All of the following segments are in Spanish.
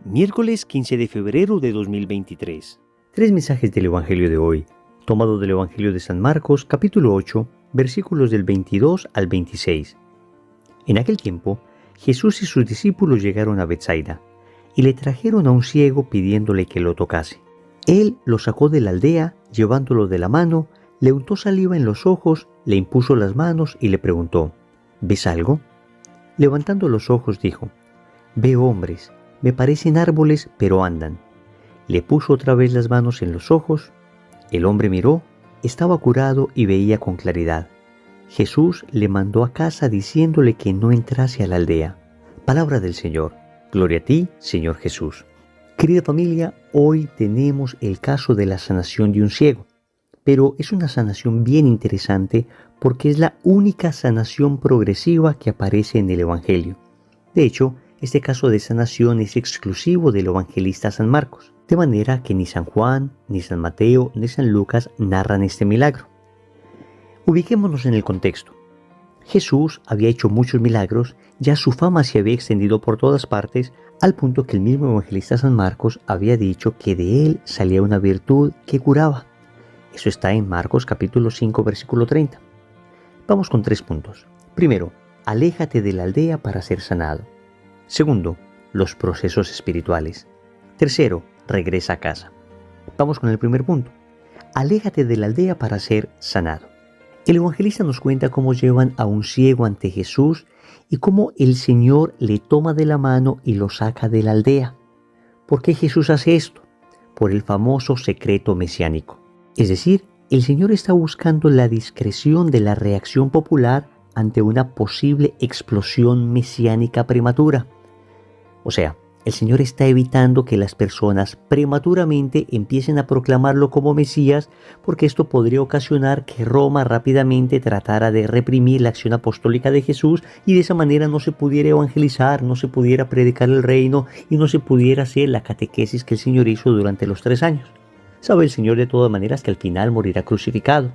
Miércoles 15 de febrero de 2023. Tres mensajes del Evangelio de hoy, tomado del Evangelio de San Marcos, capítulo 8, versículos del 22 al 26. En aquel tiempo, Jesús y sus discípulos llegaron a Betsaida, y le trajeron a un ciego pidiéndole que lo tocase. Él lo sacó de la aldea, llevándolo de la mano, le untó saliva en los ojos, le impuso las manos y le preguntó: ¿Ves algo? Levantando los ojos dijo: Veo hombres, me parecen árboles, pero andan. Le puso otra vez las manos en los ojos. El hombre miró, estaba curado y veía con claridad. Jesús le mandó a casa diciéndole que no entrase a la aldea. Palabra del Señor. Gloria a ti, Señor Jesús. Querida familia, hoy tenemos el caso de la sanación de un ciego. Pero es una sanación bien interesante porque es la única sanación progresiva que aparece en el Evangelio. De hecho, este caso de sanación es exclusivo del evangelista San Marcos, de manera que ni San Juan, ni San Mateo, ni San Lucas narran este milagro. Ubiquémonos en el contexto. Jesús había hecho muchos milagros, ya su fama se había extendido por todas partes, al punto que el mismo evangelista San Marcos había dicho que de él salía una virtud que curaba. Eso está en Marcos capítulo 5, versículo 30. Vamos con 3 puntos. Primero, aléjate de la aldea para ser sanado. Segundo, los procesos espirituales. Tercero, regresa a casa. Vamos con el primer punto. Aléjate de la aldea para ser sanado. El evangelista nos cuenta cómo llevan a un ciego ante Jesús y cómo el Señor le toma de la mano y lo saca de la aldea. ¿Por qué Jesús hace esto? Por el famoso secreto mesiánico. Es decir, el Señor está buscando la discreción de la reacción popular ante una posible explosión mesiánica prematura. O sea, el Señor está evitando que las personas prematuramente empiecen a proclamarlo como Mesías, porque esto podría ocasionar que Roma rápidamente tratara de reprimir la acción apostólica de Jesús y de esa manera no se pudiera evangelizar, no se pudiera predicar el reino y no se pudiera hacer la catequesis que el Señor hizo durante los 3 años. Sabe el Señor de todas maneras que al final morirá crucificado.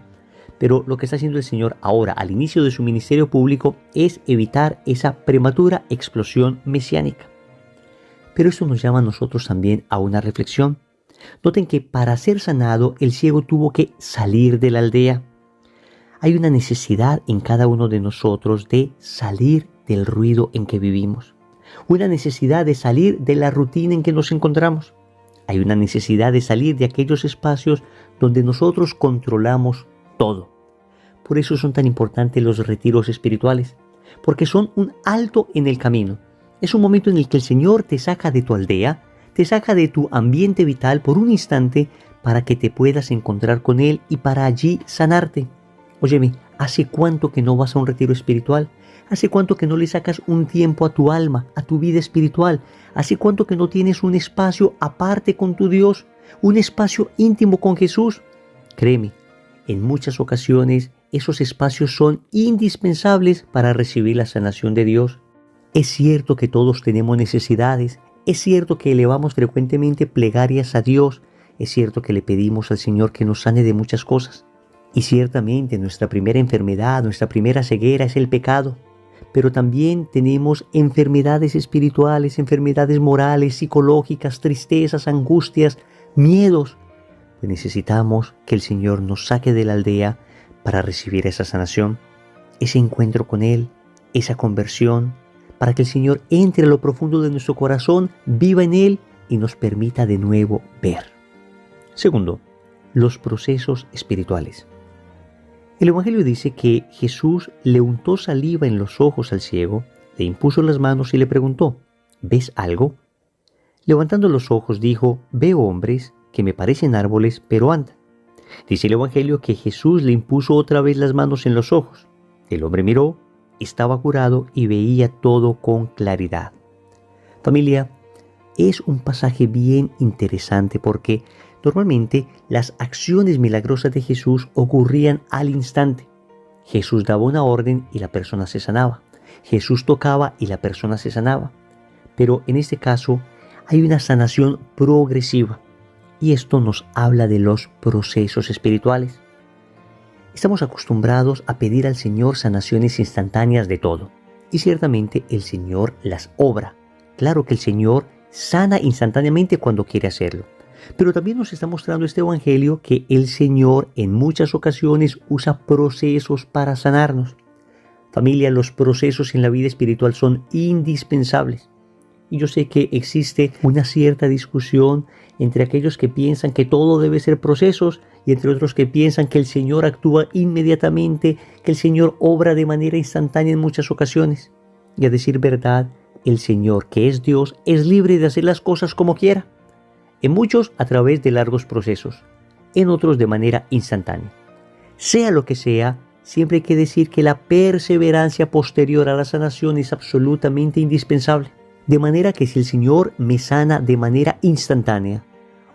Pero lo que está haciendo el Señor ahora, al inicio de su ministerio público, es evitar esa prematura explosión mesiánica. Pero esto nos llama a nosotros también a una reflexión. Noten que para ser sanado, el ciego tuvo que salir de la aldea. Hay una necesidad en cada uno de nosotros de salir del ruido en que vivimos. Una necesidad de salir de la rutina en que nos encontramos. Hay una necesidad de salir de aquellos espacios donde nosotros controlamos todo. Por eso son tan importantes los retiros espirituales, porque son un alto en el camino. Es un momento en el que el Señor te saca de tu aldea, te saca de tu ambiente vital por un instante para que te puedas encontrar con Él y para allí sanarte. Óyeme, ¿hace cuánto que no vas a un retiro espiritual? ¿Hace cuánto que no le sacas un tiempo a tu alma, a tu vida espiritual? ¿Hace cuánto que no tienes un espacio aparte con tu Dios? ¿Un espacio íntimo con Jesús? Créeme, en muchas ocasiones esos espacios son indispensables para recibir la sanación de Dios. Es cierto que todos tenemos necesidades, es cierto que elevamos frecuentemente plegarias a Dios, es cierto que le pedimos al Señor que nos sane de muchas cosas. Y ciertamente nuestra primera enfermedad, nuestra primera ceguera es el pecado. Pero también tenemos enfermedades espirituales, enfermedades morales, psicológicas, tristezas, angustias, miedos. Pues necesitamos que el Señor nos saque de la aldea para recibir esa sanación, ese encuentro con Él, esa conversión, para que el Señor entre a lo profundo de nuestro corazón, viva en Él y nos permita de nuevo ver. Segundo, los procesos espirituales. El Evangelio dice que Jesús le untó saliva en los ojos al ciego, le impuso las manos y le preguntó: ¿Ves algo? Levantando los ojos dijo: Veo hombres que me parecen árboles, pero andan. Dice el Evangelio que Jesús le impuso otra vez las manos en los ojos. El hombre miró, estaba curado y veía todo con claridad. Familia, es un pasaje bien interesante porque normalmente las acciones milagrosas de Jesús ocurrían al instante. Jesús daba una orden y la persona se sanaba. Jesús tocaba y la persona se sanaba. Pero en este caso hay una sanación progresiva y esto nos habla de los procesos espirituales. Estamos acostumbrados a pedir al Señor sanaciones instantáneas de todo, y ciertamente el Señor las obra. Claro que el Señor sana instantáneamente cuando quiere hacerlo. Pero también nos está mostrando este evangelio que el Señor en muchas ocasiones usa procesos para sanarnos. Familia, los procesos en la vida espiritual son indispensables. Y yo sé que existe una cierta discusión entre aquellos que piensan que todo debe ser procesos y entre otros que piensan que el Señor actúa inmediatamente, que el Señor obra de manera instantánea en muchas ocasiones. Y a decir verdad, el Señor, que es Dios, es libre de hacer las cosas como quiera. En muchos a través de largos procesos, en otros de manera instantánea. Sea lo que sea, siempre hay que decir que la perseverancia posterior a la sanación es absolutamente indispensable. De manera que si el Señor me sana de manera instantánea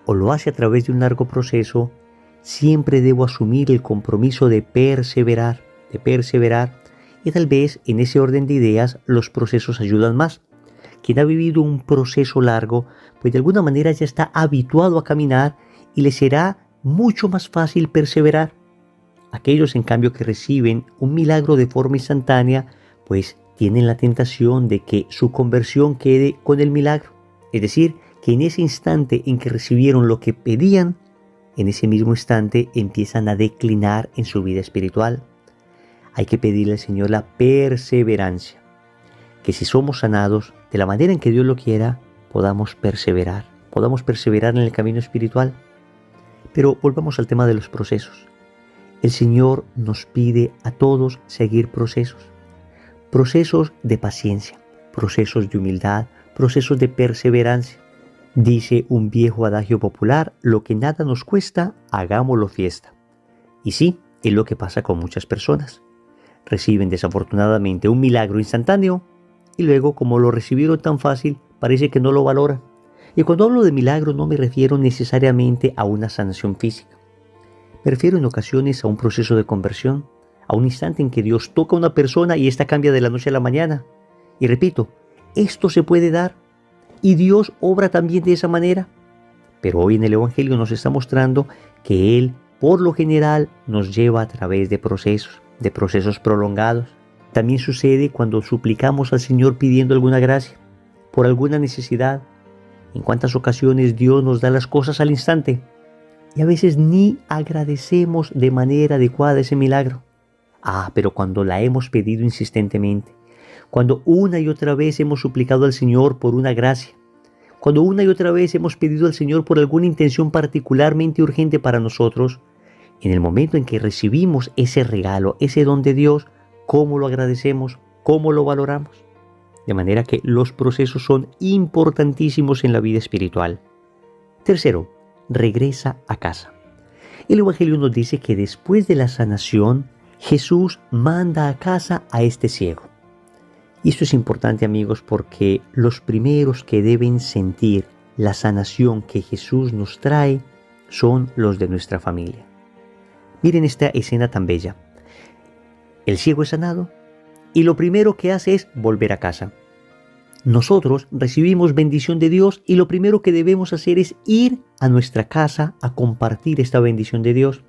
o lo hace a través de un largo proceso, siempre debo asumir el compromiso de perseverar. Y tal vez en ese orden de ideas los procesos ayudan más. Quien ha vivido un proceso largo, pues de alguna manera ya está habituado a caminar y le será mucho más fácil perseverar. Aquellos en cambio que reciben un milagro de forma instantánea, pues tienen la tentación de que su conversión quede con el milagro. Es decir, que en ese instante en que recibieron lo que pedían, en ese mismo instante empiezan a declinar en su vida espiritual. Hay que pedirle al Señor la perseverancia. Que si somos sanados de la manera en que Dios lo quiera, podamos perseverar en el camino espiritual. Pero volvamos al tema de los procesos. El Señor nos pide a todos seguir procesos de paciencia, procesos de humildad, procesos de perseverancia. Dice un viejo adagio popular, lo que nada nos cuesta, hagámoslo fiesta. Y sí, es lo que pasa con muchas personas. Reciben desafortunadamente un milagro instantáneo y luego, como lo recibieron tan fácil, parece que no lo valoran. Y cuando hablo de milagro no me refiero necesariamente a una sanación física. Me refiero en ocasiones a un proceso de conversión, a un instante en que Dios toca a una persona y ésta cambia de la noche a la mañana. Y repito, esto se puede dar y Dios obra también de esa manera. Pero hoy en el Evangelio nos está mostrando que Él, por lo general, nos lleva a través de procesos prolongados. También sucede cuando suplicamos al Señor pidiendo alguna gracia, por alguna necesidad. En cuántas ocasiones Dios nos da las cosas al instante y a veces ni agradecemos de manera adecuada ese milagro. Pero cuando la hemos pedido insistentemente, cuando una y otra vez hemos suplicado al Señor por una gracia, cuando una y otra vez hemos pedido al Señor por alguna intención particularmente urgente para nosotros, en el momento en que recibimos ese regalo, ese don de Dios, ¿cómo lo agradecemos? ¿Cómo lo valoramos? De manera que los procesos son importantísimos en la vida espiritual. Tercero, regresa a casa. El Evangelio nos dice que después de la sanación, Jesús manda a casa a este ciego. Y esto es importante, amigos, porque los primeros que deben sentir la sanación que Jesús nos trae son los de nuestra familia. Miren esta escena tan bella. El ciego es sanado y lo primero que hace es volver a casa. Nosotros recibimos bendición de Dios y lo primero que debemos hacer es ir a nuestra casa a compartir esta bendición de Dios.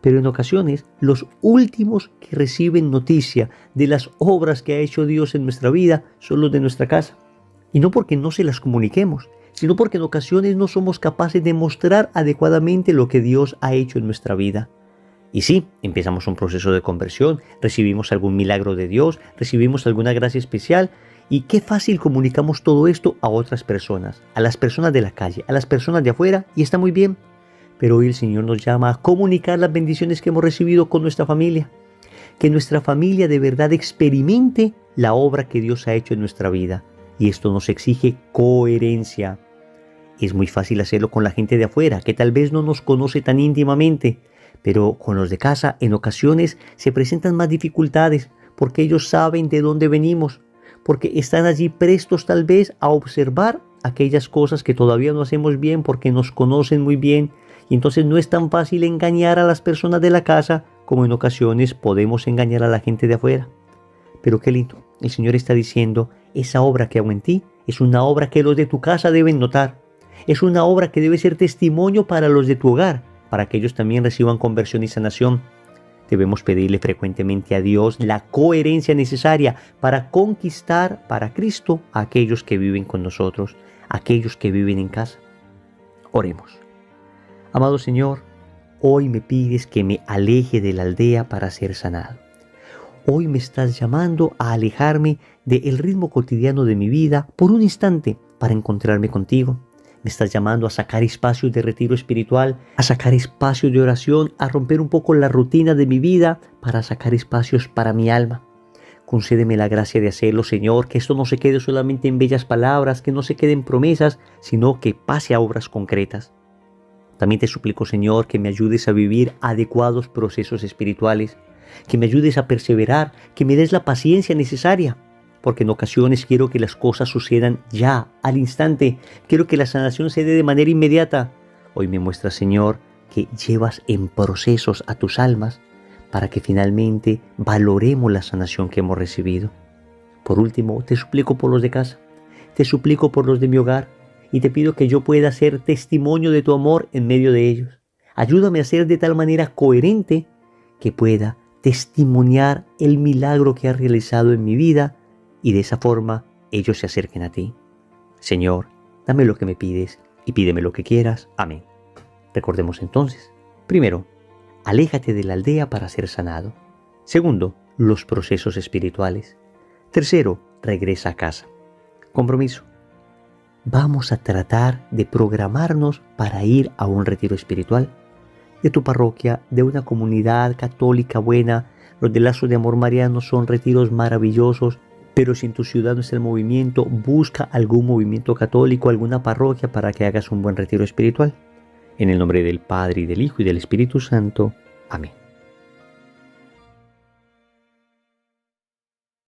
Pero en ocasiones los últimos que reciben noticia de las obras que ha hecho Dios en nuestra vida son los de nuestra casa. Y no porque no se las comuniquemos, sino porque en ocasiones no somos capaces de mostrar adecuadamente lo que Dios ha hecho en nuestra vida. Y sí, empezamos un proceso de conversión, recibimos algún milagro de Dios, recibimos alguna gracia especial y qué fácil comunicamos todo esto a otras personas, a las personas de la calle, a las personas de afuera y está muy bien. Pero hoy el Señor nos llama a comunicar las bendiciones que hemos recibido con nuestra familia. Que nuestra familia de verdad experimente la obra que Dios ha hecho en nuestra vida. Y esto nos exige coherencia. Es muy fácil hacerlo con la gente de afuera, que tal vez no nos conoce tan íntimamente. Pero con los de casa en ocasiones se presentan más dificultades porque ellos saben de dónde venimos. Porque están allí prestos tal vez a observar aquellas cosas que todavía no hacemos bien porque nos conocen muy bien. Y entonces no es tan fácil engañar a las personas de la casa como en ocasiones podemos engañar a la gente de afuera. Pero qué lindo, el Señor está diciendo, esa obra que hago en ti es una obra que los de tu casa deben notar. Es una obra que debe ser testimonio para los de tu hogar, para que ellos también reciban conversión y sanación. Debemos pedirle frecuentemente a Dios la coherencia necesaria para conquistar para Cristo a aquellos que viven con nosotros, aquellos que viven en casa. Oremos. Amado Señor, hoy me pides que me aleje de la aldea para ser sanado. Hoy me estás llamando a alejarme del ritmo cotidiano de mi vida por un instante para encontrarme contigo. Me estás llamando a sacar espacios de retiro espiritual, a sacar espacios de oración, a romper un poco la rutina de mi vida para sacar espacios para mi alma. Concédeme la gracia de hacerlo, Señor, que esto no se quede solamente en bellas palabras, que no se quede en promesas, sino que pase a obras concretas. También te suplico, Señor, que me ayudes a vivir adecuados procesos espirituales, que me ayudes a perseverar, que me des la paciencia necesaria, porque en ocasiones quiero que las cosas sucedan ya, al instante. Quiero que la sanación se dé de manera inmediata. Hoy me muestras, Señor, que llevas en procesos a tus almas para que finalmente valoremos la sanación que hemos recibido. Por último, te suplico por los de casa, te suplico por los de mi hogar y te pido que yo pueda ser testimonio de tu amor en medio de ellos. Ayúdame a ser de tal manera coherente que pueda testimoniar el milagro que has realizado en mi vida y de esa forma ellos se acerquen a ti. Señor, dame lo que me pides y pídeme lo que quieras. Amén. Recordemos entonces, primero, aléjate de la aldea para ser sanado. Segundo, los procesos espirituales. Tercero, regresa a casa. Compromiso. Vamos a tratar de programarnos para ir a un retiro espiritual de tu parroquia, de una comunidad católica buena. Los de Lazos de Amor Mariano son retiros maravillosos, pero si en tu ciudad no está el movimiento, busca algún movimiento católico, alguna parroquia para que hagas un buen retiro espiritual. En el nombre del Padre, y del Hijo, y del Espíritu Santo. Amén.